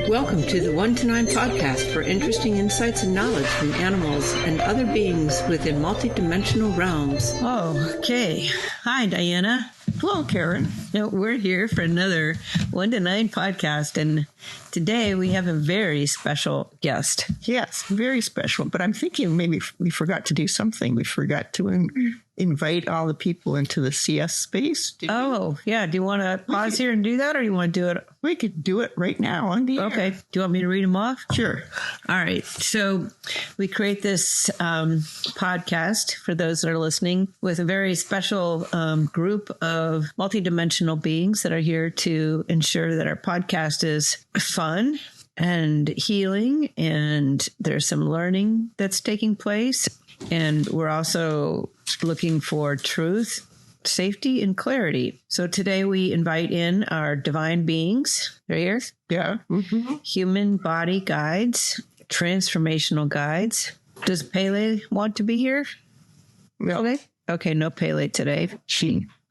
Welcome to the 1 to 9 podcast for interesting insights and knowledge from animals and other beings within multidimensional realms. Oh, okay. Hi, Diana. Hello, Karen. We're here for another 1 to 9 podcast, and today we have a very special guest. Yes, very special. But I'm thinking maybe we forgot to do something. We forgot to invite all the people into the CS space. Yeah. Do you want to pause here and do that, or you want to do it? We could do it right now on the air. Okay. Do you want me to read them off? Sure. All right. So we create this podcast for those that are listening with a very special group of multidimensional beings that are here to ensure that our podcast is fun and healing, and there's some learning that's taking place. And we're also looking for truth, safety, and clarity. So today we invite in our divine beings. They're here. Yeah. Mm-hmm. Human body guides, transformational guides. Does Pele want to be here? No. Okay, no Pele today.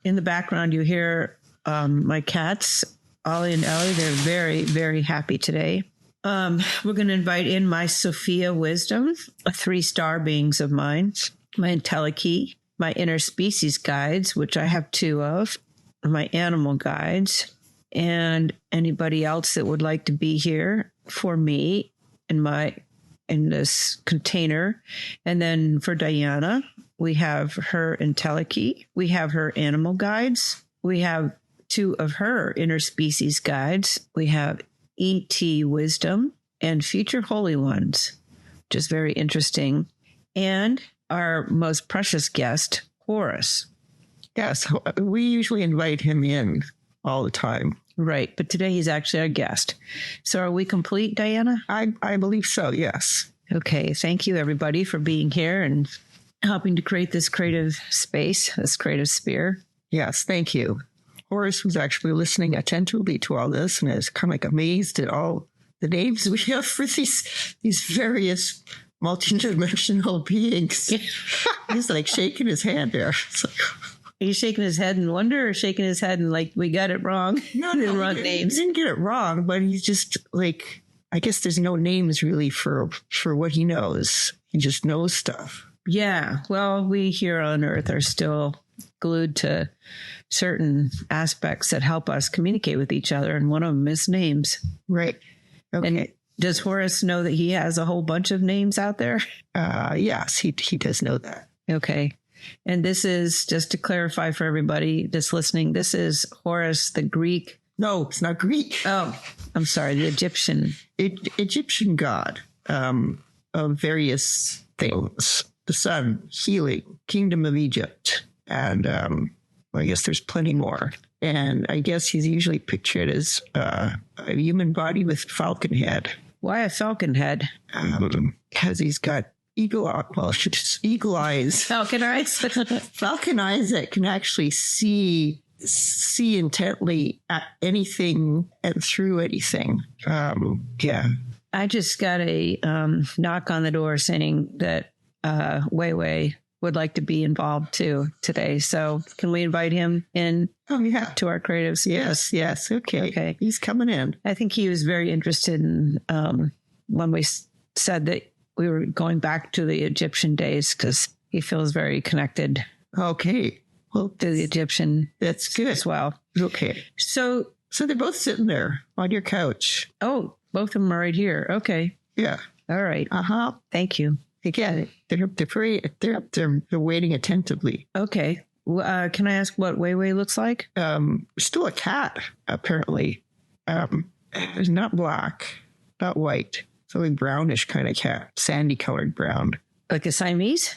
In the background, you hear my cats, Ollie and Ellie. They're very, very happy today. We're going to invite in my Sophia Wisdom, 3-star beings of mine, my Entelechy, my interspecies guides, which I have 2 of, my animal guides, and anybody else that would like to be here for me in this container. And then for Diana, we have her Entelechy, we have her animal guides, we have 2 of her interspecies guides, we have ET Wisdom and Future Holy Ones, which is very interesting. And our most precious guest, Horus. Yes, we usually invite him in all the time. Right, but today he's actually our guest. So are we complete, Diana? I believe so, yes. Okay, thank you, everybody, for being here and helping to create this creative space, this creative sphere. Yes, thank you. Horus was actually listening attentively to all this and is kind of like amazed at all the names we have for these various multidimensional beings. He's like shaking his hand there. He's shaking his head in wonder, or shaking his head and like, we got it wrong? No, wrong names. He didn't get it wrong, but he's just like, I guess there's no names really for what he knows. He just knows stuff. Yeah, well, we here on Earth are still glued to certain aspects that help us communicate with each other, and one of them is names. Right. Okay. And does Horus know that he has a whole bunch of names out there? Yes, he does know that. Okay. And this is, just to clarify for everybody that's listening, this is Horus, the Greek. No, it's not Greek. Oh, I'm sorry, the Egyptian. Egyptian god of various things. The sun, healing, kingdom of Egypt, and I guess there's plenty more. And I guess he's usually pictured as a human body with falcon head. Why a falcon head? Because he's got eagle eyes. Falcon eyes? Falcon eyes that can actually see intently at anything and through anything. Yeah. I just got a knock on the door saying that Wei Wei would like to be involved too today. So can we invite him in? Oh, yeah. To our creatives? Yes. Okay. He's coming in. I think he was very interested in when we said that we were going back to the Egyptian days, because he feels very connected. Okay. Well, to the Egyptian. That's good as well. Okay. So they're both sitting there on your couch. Oh, both of them are right here. Okay. Yeah. All right. Uh-huh. Thank you. Yeah, they're waiting attentively. Okay. Can I ask what Wei Wei looks like? Still a cat, apparently. It's not black, not white. It's a brownish kind of cat, sandy colored brown. Like a Siamese?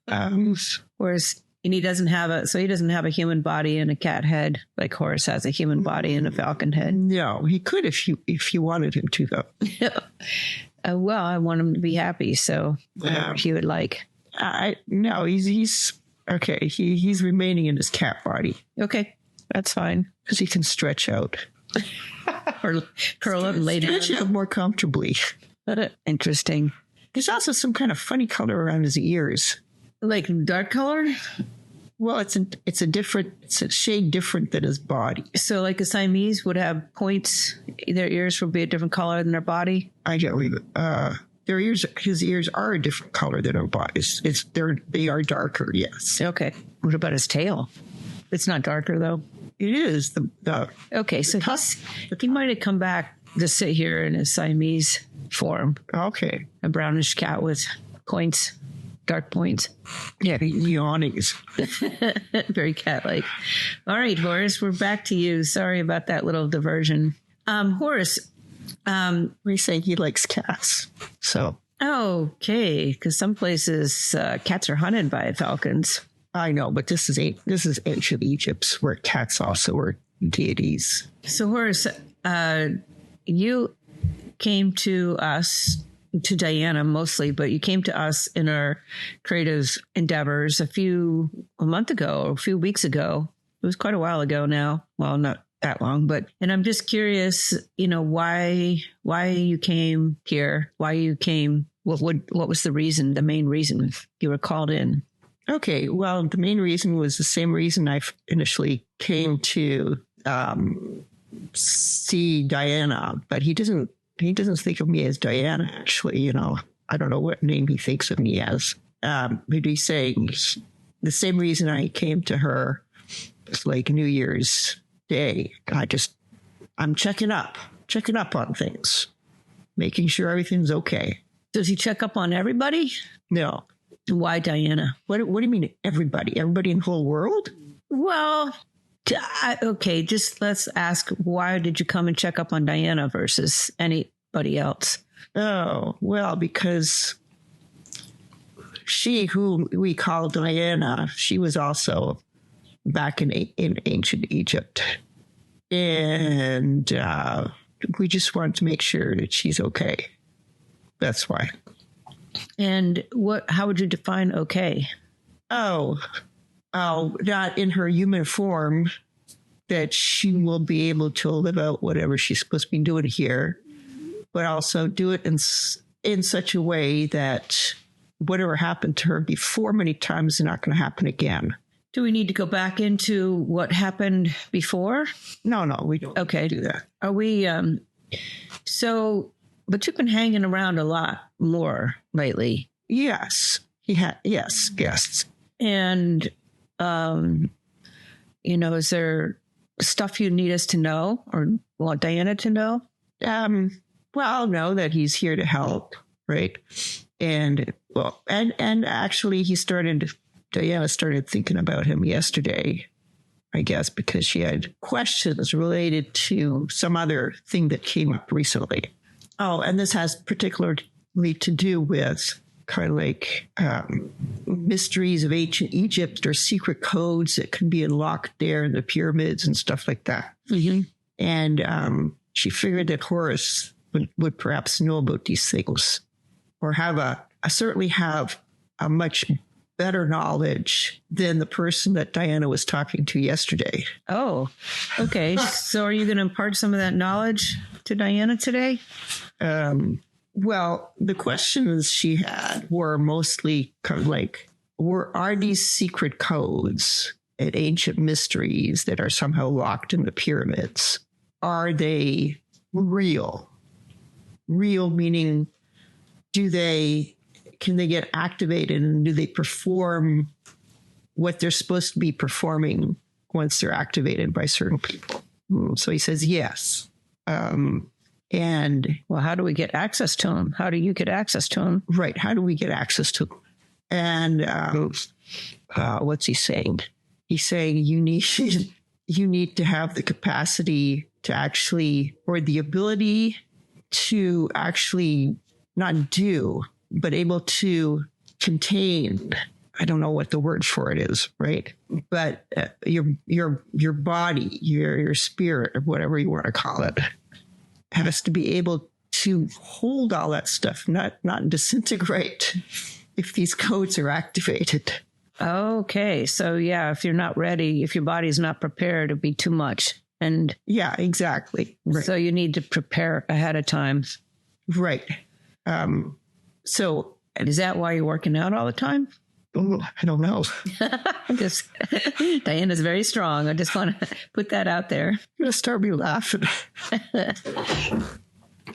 He doesn't have a human body and a cat head like Horus has a human body and a falcon head. No, he could if you wanted him to, though. Well, I want him to be happy, so whatever he would like. No, he's okay. He's remaining in his cat body. Okay, that's fine. Because he can stretch out. Or curl up and lay down. Stretch out more comfortably. Interesting. There's also some kind of funny color around his ears. Like dark color? Well, it's a shade different than his body. So like a Siamese would have points, their ears would be a different color than their body? I can't believe it. His ears are a different color than our bodies. They are darker, yes. Okay. What about his tail? It's not darker though. It is Okay, so he might have come back to sit here in his Siamese form. okay. A brownish cat with points, dark points. Yeah, the awnings. Very cat-like. All right, Horus, we're back to you. Sorry about that little diversion. Horus. We say he likes cats. So Okay, because some places cats are hunted by falcons. I know, but this is ancient Egypt, where cats also were deities. So Horus, you came to us, to Diana mostly, but you came to us in our creative endeavors a few weeks ago. It was quite a while ago now. Well, not that long, and I'm just curious, why you came here, why you came, what was the reason, the main reason you were called in? Okay, well, the main reason was the same reason I initially came to see Diana, but he doesn't think of me as Diana, actually. I don't know what name he thinks of me as. But he's saying the same reason I came to her was like New Year's Day. I'm checking up on things, making sure everything's okay. Does he check up on everybody? No. Why Diana? What do you mean everybody? Everybody in the whole world? Well, okay, just let's ask, why did you come and check up on Diana versus anybody else? Oh, well, because she, who we call Diana, she was also back in ancient Egypt. And we just wanted to make sure that she's okay. That's why. And how would you define okay? Oh, not in her human form, that she will be able to live out whatever she's supposed to be doing here, but also do it in such a way that whatever happened to her before many times is not going to happen again. Do we need to go back into what happened before? No, we don't. Okay. Do that. Are we, but you've been hanging around a lot more lately. Yes. Yes. And, is there stuff you need us to know or want Diana to know? Well, know that he's here to help, right? And actually Diana started thinking about him yesterday, I guess, because she had questions related to some other thing that came up recently. Oh, and this has particularly to do with kind of like mysteries of ancient Egypt or secret codes that can be unlocked there in the pyramids and stuff like that. Mm-hmm. And she figured that Horus would perhaps know about these things, or certainly have a much better knowledge than the person that Diana was talking to yesterday. Oh, okay. So are you going to impart some of that knowledge to Diana today? Well, the questions she had were mostly kind of like, are these secret codes and ancient mysteries that are somehow locked in the pyramids, are they real? Real meaning, can they get activated, and do they perform what they're supposed to be performing once they're activated by certain people? So he says yes. And well, how do we get access to them? How do you get access to them? Right. How do we get access to them? And what's he saying? He's saying you need to have the capacity to actually, or the ability to actually not do, but able to contain. I don't know what the word for it is, right? But your body, your spirit, or whatever you want to call it, has to be able to hold all that stuff, not disintegrate if these codes are activated. Okay. So yeah, if you're not ready, if your body's not prepared, it'd be too much. And yeah, exactly. Right. So you need to prepare ahead of time. Right. So is that why you're working out all the time? Oh, I don't know. Just Diana's very strong. I just want to put that out there. You're going to start me laughing.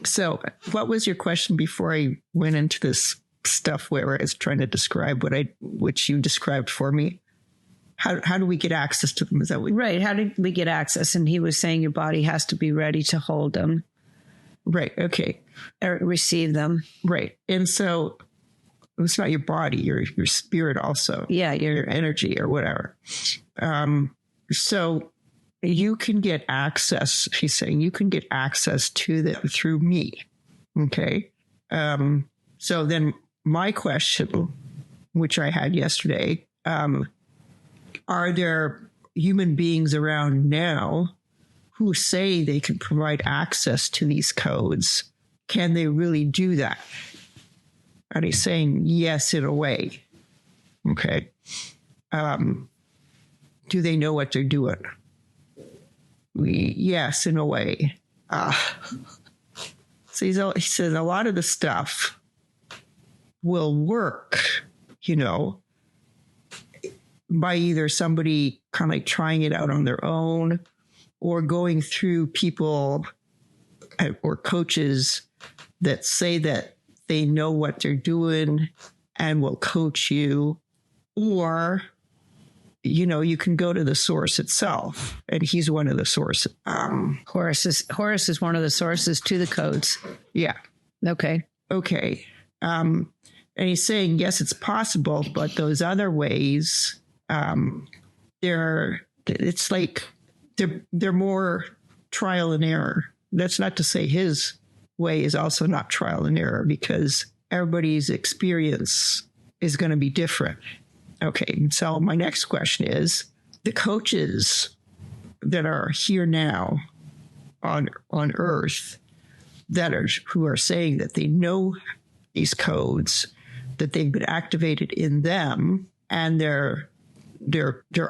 So what was your question before I went into this stuff where I was trying to describe what you described for me? How do we get access to them? Is that what? Right. How did we get access? And he was saying your body has to be ready to hold them. Right. Okay. Or receive them. Right. And so it's not your body, your spirit also. Yeah. Your energy or whatever. So you can get access, she's saying, you can get access to them through me. Okay. So then my question, which I had yesterday, are there human beings around now who say they can provide access to these codes? Can they really do that? And he's saying yes, in a way. Okay. Do they know what they're doing? Yes, in a way. So he says a lot of the stuff will work, by either somebody kind of like trying it out on their own or going through people or coaches that say that they know what they're doing and will coach you. Or, you can go to the source itself, and he's one of the sources. Horus is one of the sources to the codes. Yeah. Okay. And he's saying, yes, it's possible, but those other ways, it's like they're more trial and error. That's not to say his way is also not trial and error, because everybody's experience is going to be different. Okay, so my next question is, the coaches that are here now on Earth who are saying that they know these codes, that they've been activated in them, and they're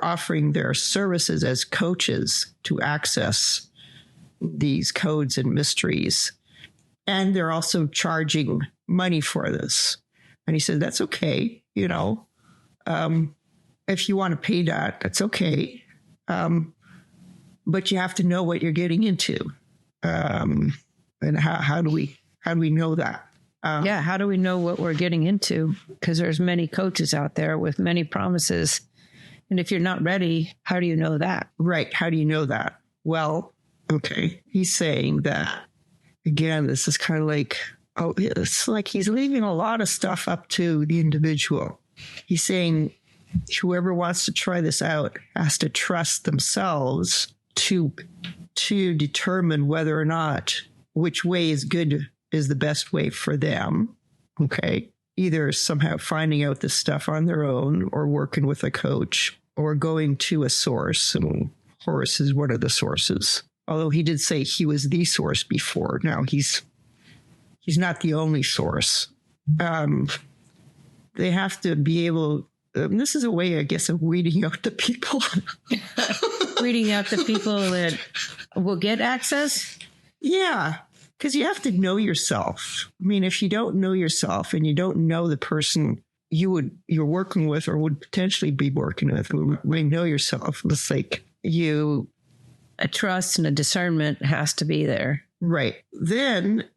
offering their services as coaches to access these codes and mysteries. And they're also charging money for this. And he said, that's okay. If you want to pay that, that's okay. But you have to know what you're getting into. And how do we know that? How do we know what we're getting into? Because there's many coaches out there with many promises. And if you're not ready, how do you know that? Right. How do you know that? Well, okay. He's saying that, again, this is kind of like, it's like he's leaving a lot of stuff up to the individual. He's saying whoever wants to try this out has to trust themselves to determine whether or not which way is the best way for them. Okay. Either somehow finding out this stuff on their own, or working with a coach, or going to a source. And Horus is one of the sources. Although he did say he was the source before. Now he's not the only source. They have to be able. This is a way, I guess, of weeding out the people. Weeding out the people that will get access? Yeah, because you have to know yourself. I mean, if you don't know yourself and you don't know the person you're working with or would potentially be working with, when you know yourself, it's like a trust and a discernment has to be there. Right. Then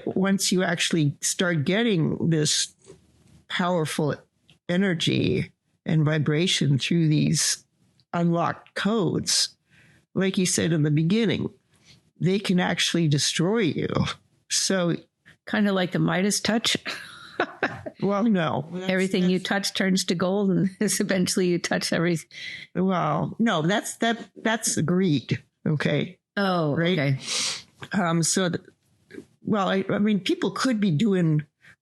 once you actually start getting this powerful energy and vibration through these unlocked codes, like you said in the beginning, they can actually destroy you. So kind of like the Midas touch. Well, no. Everything you touch turns to gold, and eventually you touch everything. Well, no, that's greed. Okay. Oh, right. Okay. I mean, people could be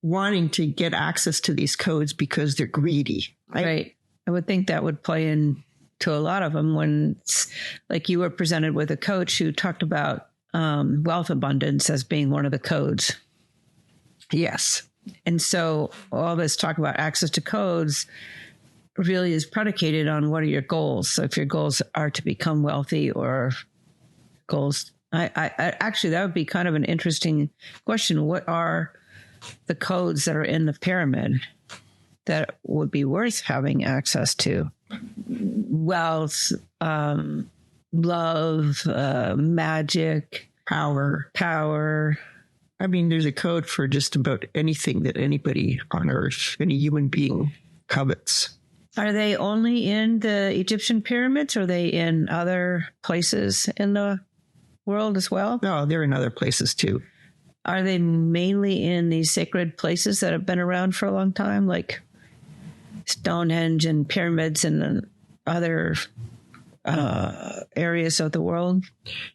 wanting to get access to these codes because they're greedy. Right. I would think that would play into a lot of them when, like, you were presented with a coach who talked about wealth abundance as being one of the codes. Yes. And so all this talk about access to codes really is predicated on what are your goals. So if your goals are to become wealthy, or goals, I actually, that would be kind of an interesting question. What are the codes that are in the pyramid that would be worth having access to? Wealth, love, magic, Power. power. I mean, there's a code for just about anything that anybody on Earth, any human being, covets. Are they only in the Egyptian pyramids, or are they in other places in the world as well? No, they're in other places too. Are they mainly in these sacred places that have been around for a long time, like Stonehenge and pyramids and other areas of the world?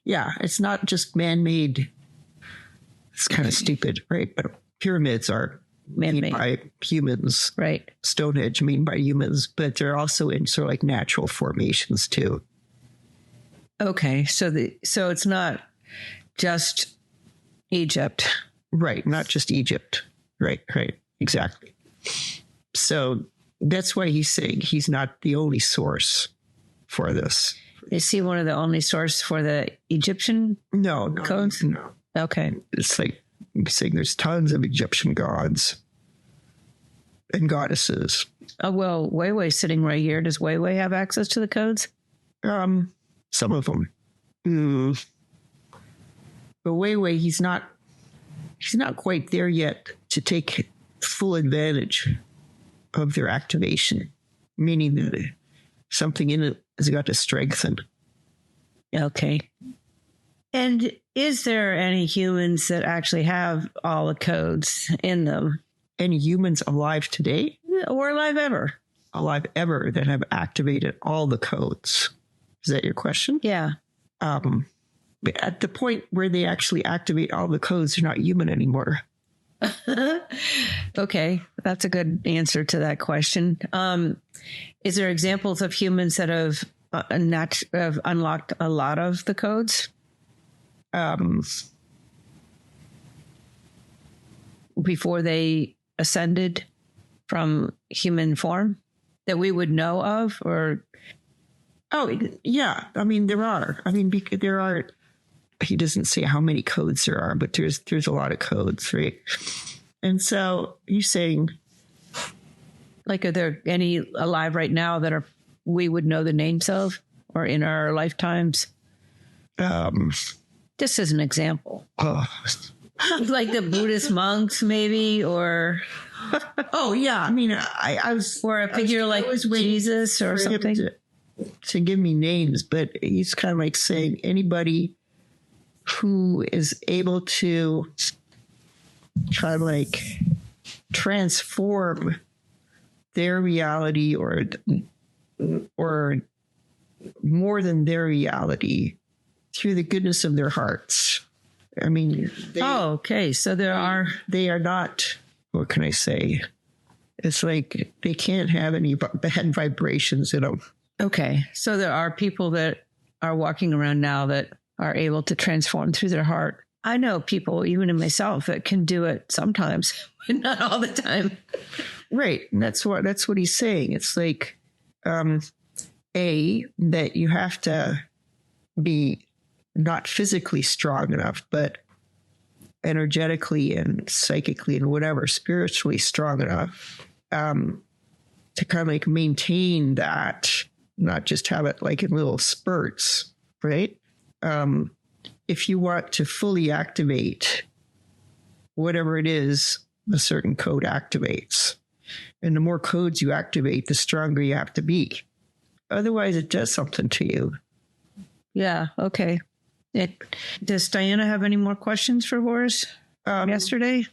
Yeah, it's not just man-made. It's kind of stupid, right? But pyramids are made Man-made. by humans. Right. Stonehenge made by humans, but they're also in sort of like natural formations too. Okay. So it's not just Egypt. Right, not just Egypt. Right, exactly. So that's why he's saying he's not the only source for this. Is he one of the only source for the Egyptian No, codes? No. Okay. It's like saying there's tons of Egyptian gods and goddesses. Oh, well, Weiwei's sitting right here. Does Weiwei have access to the codes? Some of them. But Weiwei, he's not quite there yet to take full advantage of their activation, meaning that something in it has got to strengthen. Okay. And is there any humans that actually have all the codes in them? Any humans alive today, Or alive ever? alive ever, that have activated all the codes? Is that your question? Yeah. But at the point where they actually activate all the codes, they're not human anymore. Okay. That's a good answer to that question. Is there examples of humans that have unlocked a lot of the codes? Before they ascended from human form that we would know of? Or Oh, yeah. I mean, there are. I mean, there are. He doesn't say how many codes there are, but there's a lot of codes, right? And so he's saying, like, are there any alive right now that we would know the names of, or in our lifetimes? Just as an example. Like the Buddhist monks, maybe, or oh yeah. I mean, I was, or a figure like Jesus or for him something. to give me names, but he's kind of like saying anybody who is able to kind of like transform their reality or more than their reality through the goodness of their hearts. I mean, Okay. So they are not, what can I say? It's like they can't have any bad vibrations in them. Okay. So there are people that are walking around now that are able to transform through their heart. I know people, even in myself, that can do it sometimes, but not all the time. Right. And that's what he's saying. It's like, that you have to be not physically strong enough, but energetically and psychically and whatever, spiritually strong enough to kind of like maintain that, not just have it like in little spurts, right? If you want to fully activate whatever it is, a certain code activates. And the more codes you activate, the stronger you have to be. Otherwise, it does something to you. Yeah. Okay. Does Diana have any more questions for Horus yesterday?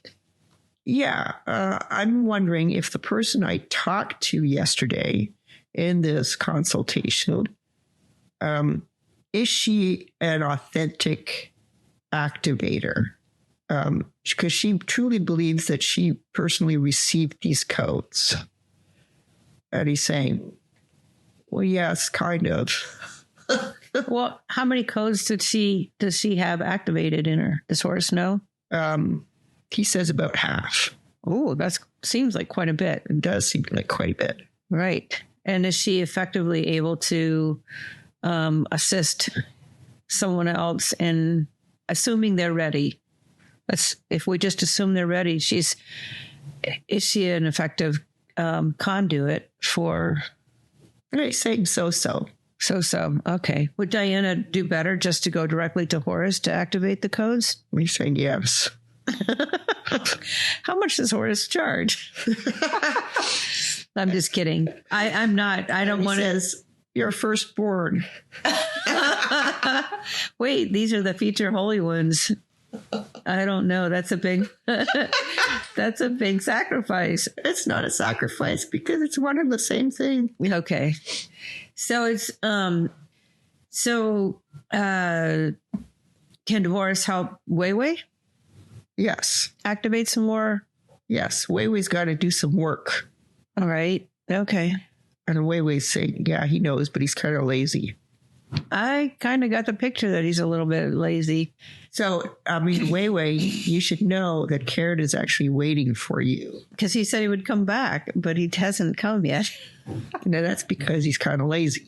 Yeah. I'm wondering if the person I talked to yesterday in this consultation, is she an authentic activator? Because she truly believes that she personally received these codes. And he's saying, well, yes, kind of. Well, how many codes does she have activated in her? Does Horus know? He says about half. Oh, that seems like quite a bit. It does seem like quite a bit. Right. And is she effectively able to assist someone else in assuming they're ready? If we just assume they're ready, is she an effective conduit for. I'm saying so-so. So. Okay. Would Diana do better just to go directly to Horus to activate the codes? We're saying yes. How much does Horus charge? I'm just kidding. I'm not. I don't want to. Says your firstborn. Wait, these are the future holy ones. I don't know. That's a big. That's a big sacrifice. It's not a sacrifice because it's one and the same thing. Okay, so it's can Horus help Weiwei? Yes. Activate some more. Yes. Weiwei's got to do some work. All right. Okay. And Weiwei's saying, yeah, he knows, but he's kind of lazy. I kind of got the picture that he's a little bit lazy. So, I mean, Weiwei, you should know that Carrot is actually waiting for you. Because he said he would come back, but he hasn't come yet. No, that's because he's kind of lazy.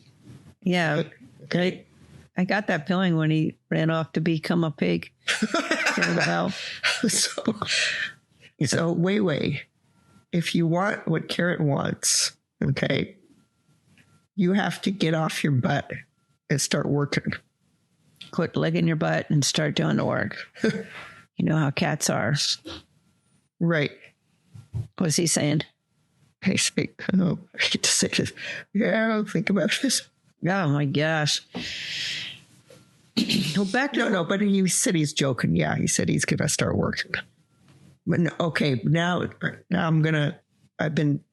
Yeah. Okay. I got that feeling when he ran off to become a pig. So Weiwei, if you want what Carrot wants, okay, you have to get off your butt and start working. Quit legging your butt and start doing the work. You know how cats are. Right. What's he saying? I hate to say this. Yeah, I'll think about this. Oh my gosh. Go back to no, but he said he's joking. Yeah, he said he's gonna start working. But okay, now I've been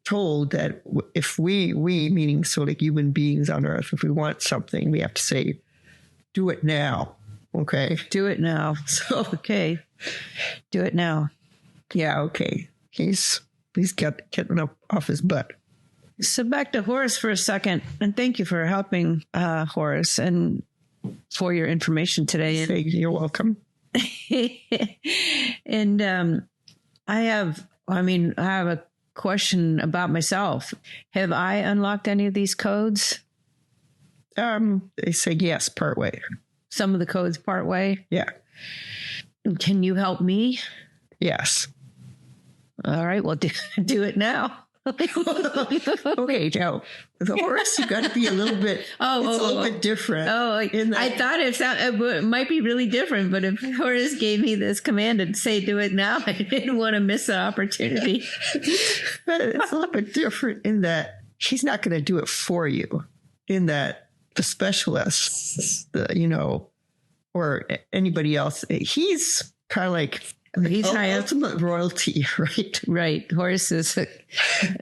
told that if we meaning sort of human beings on Earth, if we want something, we have to say, do it now. Okay. Do it now. So okay. Do it now. Yeah, okay. He's getting up off his butt. So back to Horus for a second, and thank you for helping Horus and for your information today. You're welcome. And I have a question about myself. Have I unlocked any of these codes? They say yes, part way. Some of the codes part way? Yeah. Can you help me? Yes. All right, well, do it now. Okay, now the Horus, you got to be a little bit. A little bit different. I thought it might be really different, but if Horus gave me this command and say do it now, I didn't want to miss the opportunity. But it's a little bit different in that she's not going to do it for you. In that the specialists, or anybody else, he's kind of like. He's high up. Ultimate royalty, right? Right. Horus is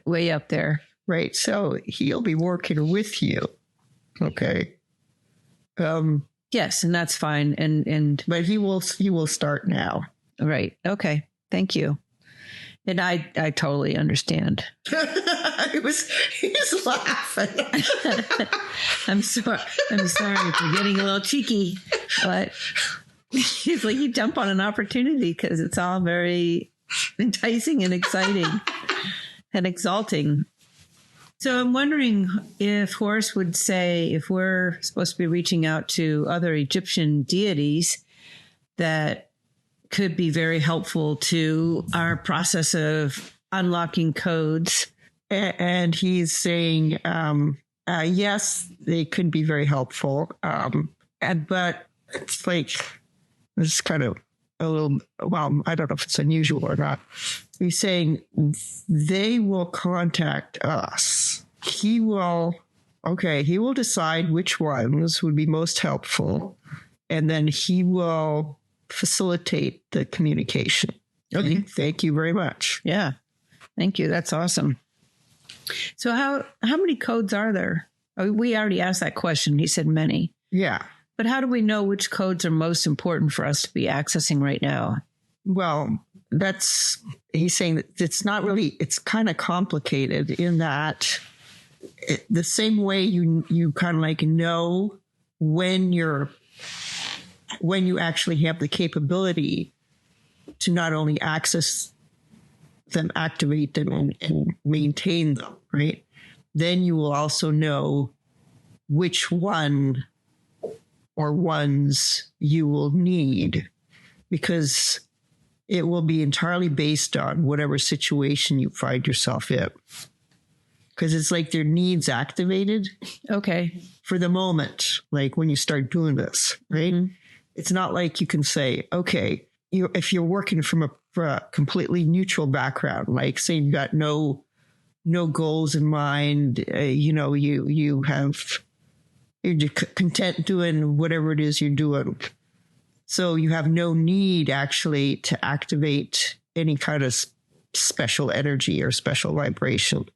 way up there. Right. So he'll be working with you. Okay. Yes, and that's fine. But he will start now. Right. Okay. Thank you. And I totally understand. He's laughing. I'm sorry for getting a little cheeky, but he's like, you jump on an opportunity because it's all very enticing and exciting and exalting. So I'm wondering if Horus would say, if we're supposed to be reaching out to other Egyptian deities, that could be very helpful to our process of unlocking codes. And he's saying, yes, they could be very helpful. But it's like, it's kind of a little, well, I don't know if it's unusual or not. He's saying they will contact us. He will decide which ones would be most helpful. And then he will facilitate the communication. Okay. Thank you very much. Yeah. Thank you. That's awesome. So how many codes are there? We already asked that question. He said many. Yeah. But how do we know which codes are most important for us to be accessing right now? Well, he's saying that it's not really, it's kind of complicated in that the same way you kind of like know when you actually have the capability to not only access them, activate them, and maintain them, right? Then you will also know which one or ones you will need, because it will be entirely based on whatever situation you find yourself in. Because it's like their needs activated. Okay. For the moment, like when you start doing this, right? Mm-hmm. It's not like you can say, okay, if you're working from a completely neutral background, like say you've got no goals in mind, you're just content doing whatever it is you're doing. So you have no need actually to activate any kind of special energy or special vibration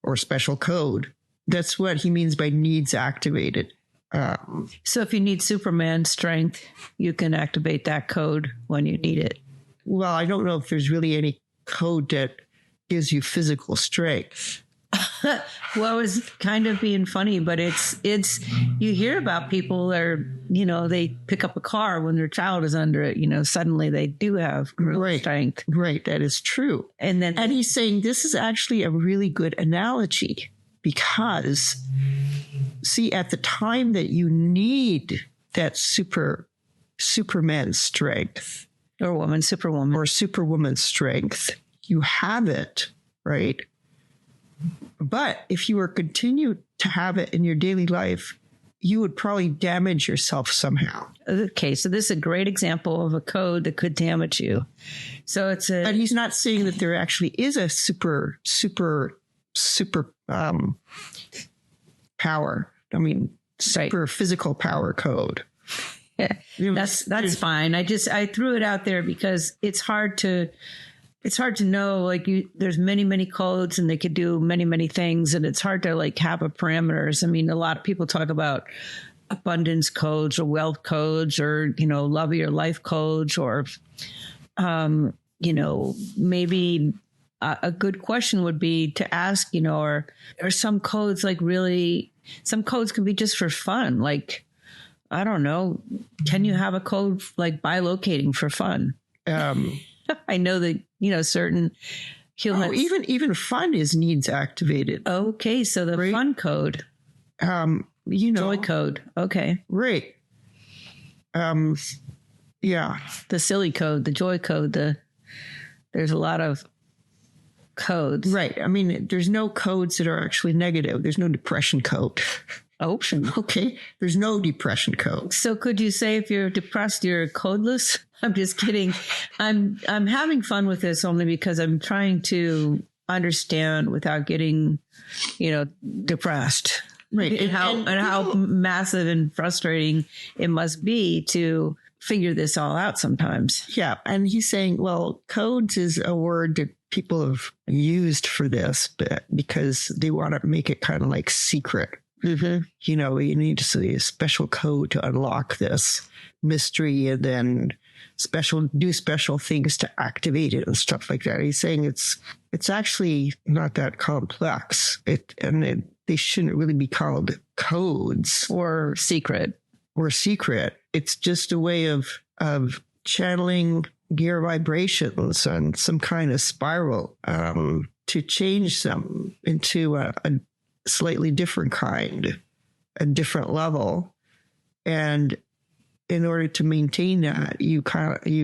or special code. That's what he means by needs activated. So if you need Superman strength, you can activate that code when you need it. Well, I don't know if there's really any code that gives you physical strength. Well, it's kind of being funny, but it's you hear about people that are, they pick up a car when their child is under it, suddenly they do have strength. Right. That is true. And he's saying this is actually a really good analogy because see, at the time that you need that Superman strength or superwoman strength, you have it, right? But if you were continue to have it in your daily life, you would probably damage yourself somehow. Okay, so this is a great example of a code that could damage you. So but he's not saying that there actually is a super power. I mean, super physical power code. Yeah, that's fine. I threw it out there because it's hard to know, like there's many codes and they could do many things. And it's hard to like have a parameters. I mean, a lot of people talk about abundance codes or wealth codes or, love of your life codes or, maybe a good question would be to ask, are some codes like really, some codes can be just for fun. Like, I don't know. Can you have a code like bilocating for fun? I know that, certain humans. Oh, even fun is needs activated. Okay. So the fun code, joy code. Okay. Right. Yeah. The silly code, the joy code, there's a lot of codes. Right. I mean, there's no codes that are actually negative. There's no depression code. Oh, okay. There's no depression code. So could you say if you're depressed, you're codeless? I'm just kidding. I'm having fun with this only because I'm trying to understand without getting, depressed. Right. And how massive and frustrating it must be to figure this all out sometimes. Yeah. And he's saying, well, codes is a word that people have used for this because they want to make it kind of like secret. Mm-hmm. You need to see a special code to unlock this mystery and then do special things to activate it and stuff like that. He's saying it's actually not that complex. They shouldn't really be called codes or secret. It's just a way of channeling gear vibrations on some kind of spiral to change them into a slightly different kind, a different level. And in order to maintain that, you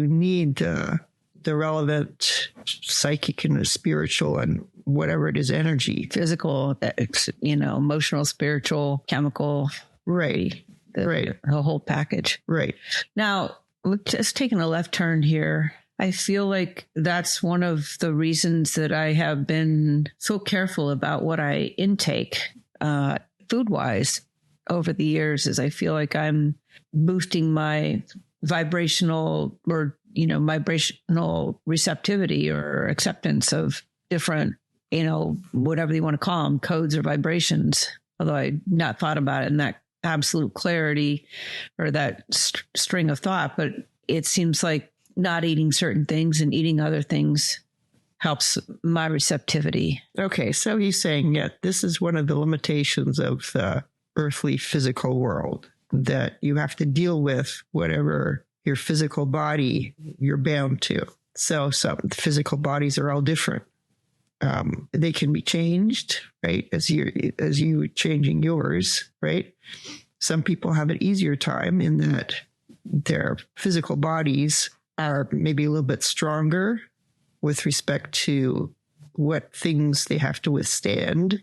need the relevant psychic and spiritual and whatever it is, energy, physical, emotional, spiritual, chemical, right, the whole package. Right. Now, just taking a left turn here, I feel like that's one of the reasons that I have been so careful about what I intake food-wise over the years, is I feel like I'm boosting my vibrational receptivity or acceptance of different, whatever you want to call them, codes or vibrations. Although I not thought about it in that absolute clarity or that string of thought, but it seems like not eating certain things and eating other things helps my receptivity. Okay, so he's saying, this is one of the limitations of the earthly physical world, that you have to deal with whatever your physical body you're bound to. So some physical bodies are all different. They can be changed, right? As you changing yours, right? Some people have an easier time in that their physical bodies are maybe a little bit stronger with respect to what things they have to withstand.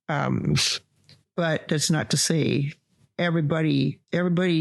But that's not to say everybody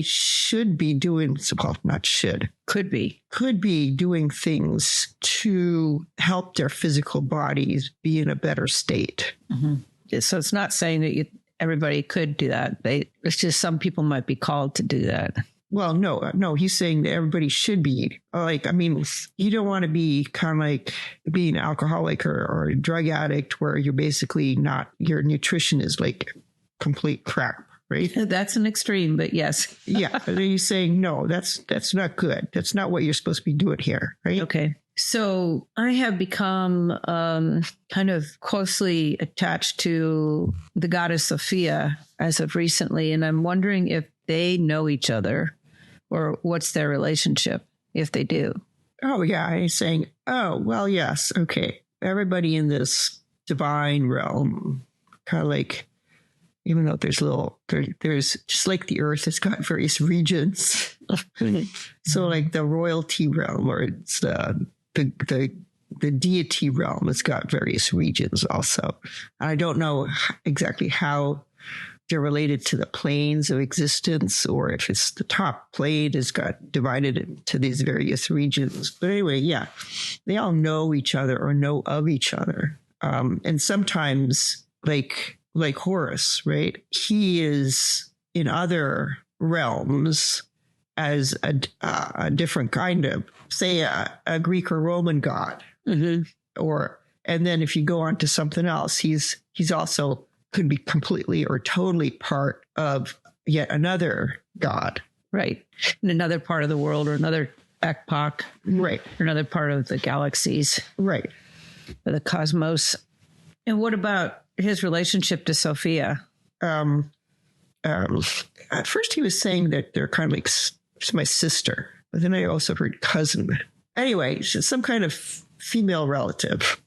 should be doing, well, not should, Could be doing things to help their physical bodies be in a better state. Mm-hmm. So it's not saying that everybody could do that. It's just some people might be called to do that. Well, no, he's saying that everybody should be like, I mean, you don't want to be kind of like being an alcoholic or a drug addict where you're basically not, your nutrition is like complete crap, right? That's an extreme, but yes. Yeah. And then he's saying, no, that's not good. That's not what you're supposed to be doing here, right? Okay. So I have become kind of closely attached to the goddess Sophia as of recently, and I'm wondering if they know each other or what's their relationship, if they do. Oh, yeah. He's saying, oh, well, yes. Okay. Everybody in this divine realm, kind of like, even though there's just like the earth, it's got various regions. So like the royalty realm, or it's the deity realm, it's got various regions also. And I don't know exactly how they're related to the planes of existence, or if it's the top plane has got divided into these various regions. But anyway, yeah, they all know each other or know of each other. And sometimes like Horus, right? He is in other realms as a different kind of, say, a Greek or Roman god. Mm-hmm. And then if you go on to something else, he's also could be completely or totally part of yet another god. Right. In another part of the world or another epoch. Right. Or another part of the galaxies. Right. Or the cosmos. And what about his relationship to Sophia? At first he was saying that they're kind of like, she's my sister. But then I also heard cousin. Anyway, she's some kind of female relative.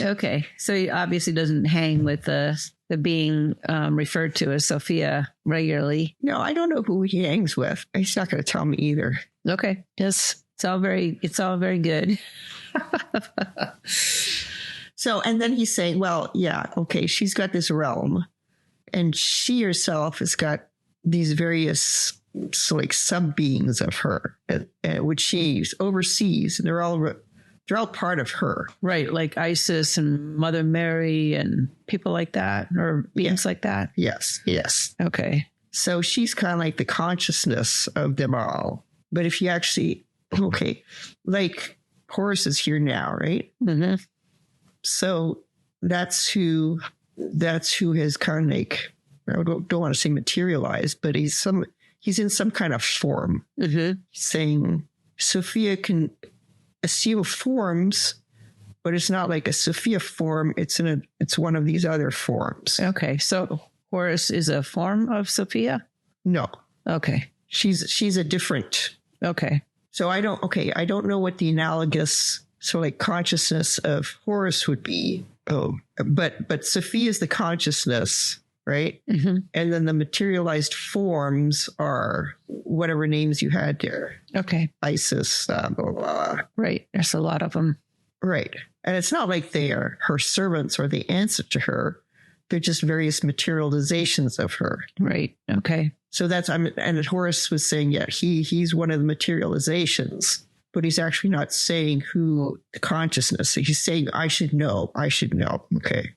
Okay. So he obviously doesn't hang with the being referred to as Sophia regularly. No, I don't know who he hangs with. He's not going to tell me either. Okay. Just, it's all very good. So, and then he's saying, well, yeah, okay, she's got this realm, and she herself has got these various like sub beings of her, which she oversees, and they're all part of her. Right. Like Isis and Mother Mary and people like that, or beings like that. Yes. Yes. Okay. So she's kind of like the consciousness of them all. But if you actually, okay, like Horus is here now, right? Mm-hmm. So that's who has kind of like, I don't want to say materialized, but he's in some kind of form. Mm-hmm. Saying Sophia can assume forms, but it's not like a Sophia form. It's one of these other forms. Okay. So Horus is a form of Sophia? No. Okay. She's a different. Okay. So I don't know what the analogous, so like consciousness of Horus would be. Oh, but Sophia is the consciousness, right? Mm-hmm. And then the materialized forms are whatever names you had there. Okay. Isis, blah, blah, blah. Right. There's a lot of them. Right. And it's not like they are her servants or they answer to her. They're just various materializations of her. Right. Okay. So and Horus was saying, yeah, he's one of the materializations, but he's actually not saying who the consciousness. He's saying, I should know. Okay.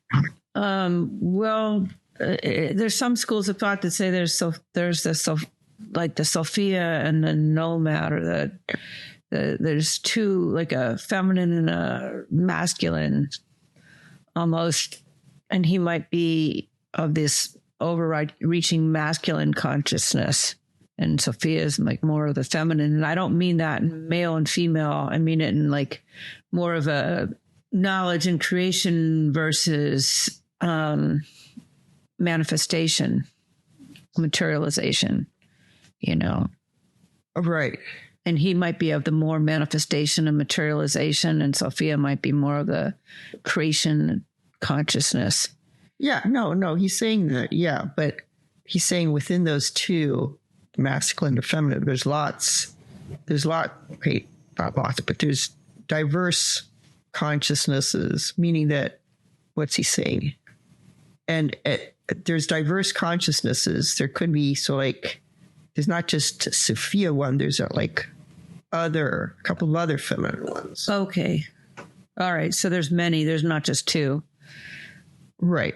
Well, there's some schools of thought that say there's the Sophia and the nomad, or there's two, like a feminine and a masculine almost, and he might be of this overreaching masculine consciousness, and Sophia is like more of the feminine. And I don't mean that in male and female. I mean it in like more of a knowledge and creation versus manifestation, materialization, Right. And he might be of the more manifestation and materialization, and Sophia might be more of the creation consciousness. Yeah, no, he's saying that, yeah, but he's saying within those two, masculine to feminine. There's diverse consciousnesses, meaning that, what's he saying? And there's diverse consciousnesses. There could be, there's not just Sophia one, there's a couple of other feminine ones. Okay. All right. So there's many, there's not just two. Right.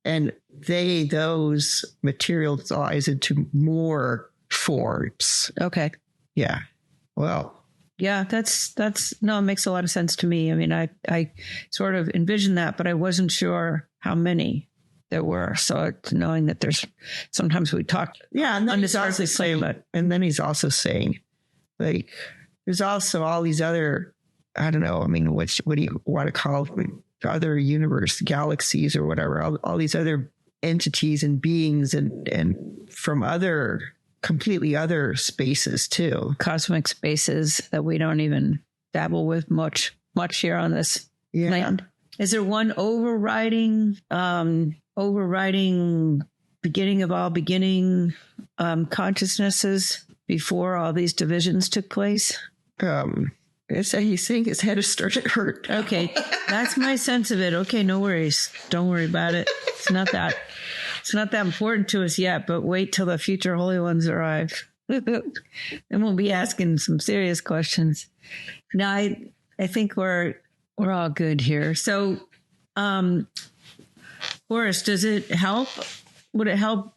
And those materialize into more forms. Okay. Yeah. Well. Yeah, it makes a lot of sense to me. I mean, I sort of envisioned that, but I wasn't sure how many there were. So knowing that there's, sometimes we talk. Yeah. And then he's also saying, there's also all these other, I don't know, I mean, what do you want to call them? Other universe, galaxies or whatever, all these other entities and beings and from completely other spaces too. Cosmic spaces that we don't even dabble with much here on this land. Is there one overriding beginning of all beginning consciousnesses before all these divisions took place? He's saying his head has started to hurt. Okay, that's my sense of it. Okay, no worries. Don't worry about it. It's not that important to us yet, but wait till the future Holy Ones arrive. Then we'll be asking some serious questions. Now, I think we're all good here. So, Horus, does it help? Would it help,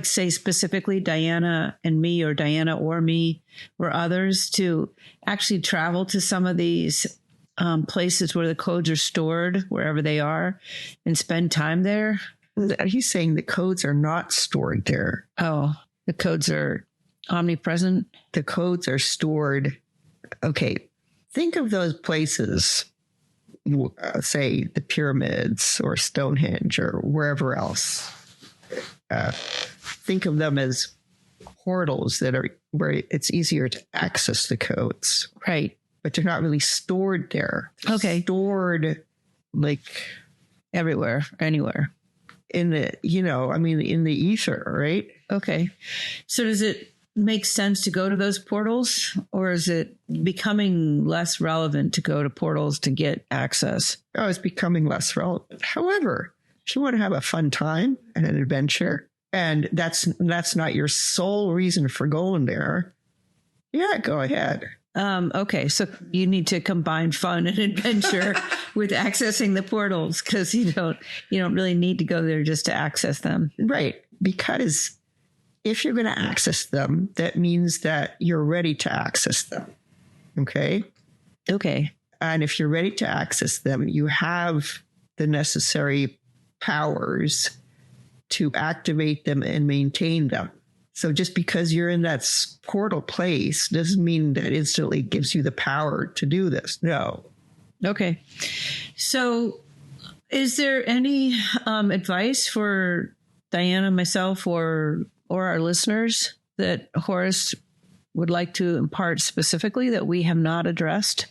say specifically Diana and me, or Diana or me or others, to actually travel to some of these places where the codes are stored, wherever they are, and spend time there? He's saying the codes are not stored there. Oh, the codes are omnipresent? The codes are stored. Okay, think of those places, say the pyramids or Stonehenge or wherever else. Think of them as portals that are where it's easier to access the codes. Right. But they're not really stored there. Okay. Stored everywhere, anywhere. In the ether, right? Okay. So does it make sense to go to those portals, or is it becoming less relevant to go to portals to get access? Oh, it's becoming less relevant. However, if you want to have a fun time and an adventure, and that's not your sole reason for going there, yeah, go ahead. Okay, so you need to combine fun and adventure with accessing the portals, because you don't really need to go there just to access them. Right, because if you're going to access them, that means that you're ready to access them. Okay? Okay. And if you're ready to access them, you have the necessary powers to activate them and maintain them. So just because you're in that portal place doesn't mean that instantly gives you the power to do this. No. Okay. So is there any advice for Diana, myself, or our listeners that Horus would like to impart specifically that we have not addressed?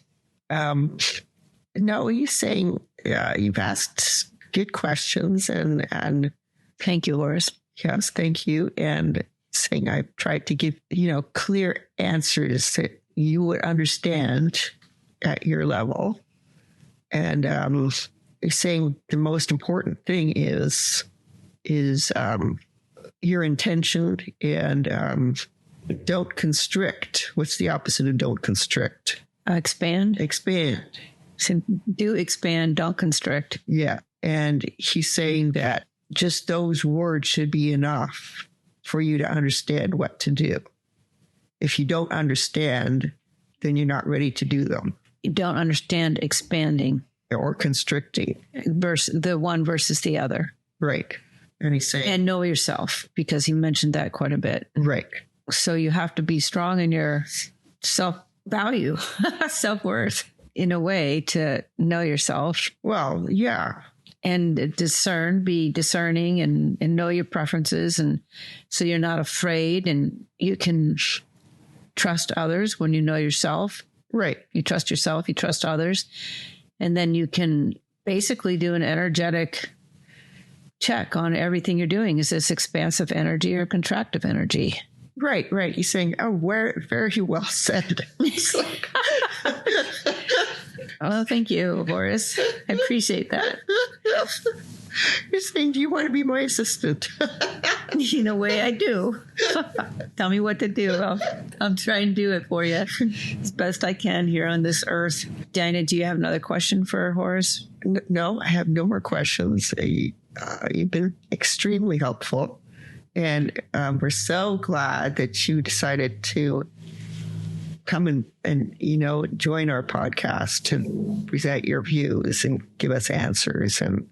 No, he's saying you've asked good questions and thank you, Horus. Yes, thank you. And saying I've tried to give, clear answers that you would understand at your level. And he's saying the most important thing is your intention, and don't constrict. What's the opposite of don't constrict? Expand. Expand. So do expand, don't constrict. Yeah. And he's saying that just those words should be enough for you to understand what to do. If you don't understand, then you're not ready to do them. You don't understand expanding. Or constricting. The one versus the other. Right. And he's saying... And know yourself, because he mentioned that quite a bit. Right. So you have to be strong in your self-value, self-worth, in a way, to know yourself. Well, yeah. And be discerning and know your preferences. And so you're not afraid, and you can trust others when you know yourself. Right. You trust yourself, you trust others. And then you can basically do an energetic check on everything you're doing. Is this expansive energy or contractive energy? Right. He's saying, "Oh, very well said." It's like, Oh, thank you, Horace. I appreciate that. you're saying, "Do you want to be my assistant?" In a way, I do. Tell me what to do. I'll try and do it for you as best I can here on this earth. Diana, do you have another question for Horace? No, I have no more questions. You've been extremely helpful. And we're so glad that you decided to come and join our podcast to present your views and give us answers. And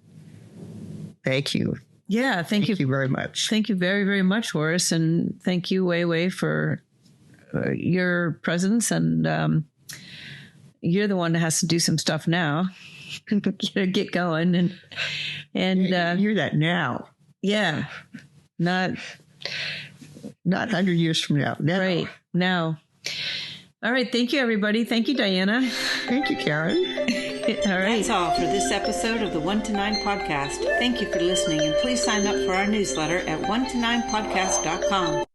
thank you. Yeah, thank you. Thank you very much. Thank you very, very much, Horace. And thank you, Wei Wei, for your presence. And you're the one that has to do some stuff now. Get going. And hear that now. Yeah. Not 100 years from now. Right. Now. All right. Thank you, everybody. Thank you, Diana. Thank you, Karen. All right. That's all for this episode of the 1 to 9 podcast. Thank you for listening, and please sign up for our newsletter at 1to9podcast.com.